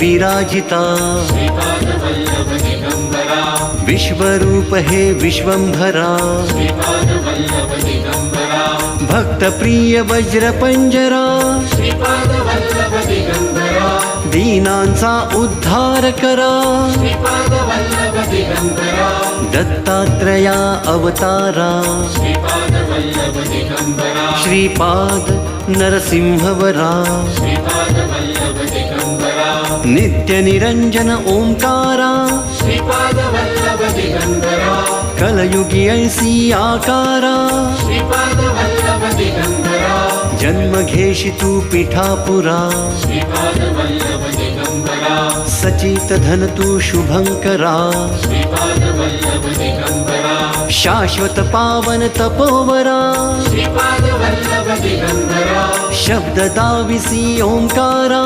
विराजिता विश्वरूप हे विश्वंभरा भक्तप्रिय वज्रपंजरा दीनांचा उद्धार करा दत्तात्रया अवतारा श्रीपाद नरसिंहवरा नित्य निरंजन ओंकारा कलयुगी ऐसी आकारा जन्म घेशी तू पिठापुरा सचित धन तू शुभंकरा शाश्वत पावन तपोवरा शब्द दाविसी ओंकारा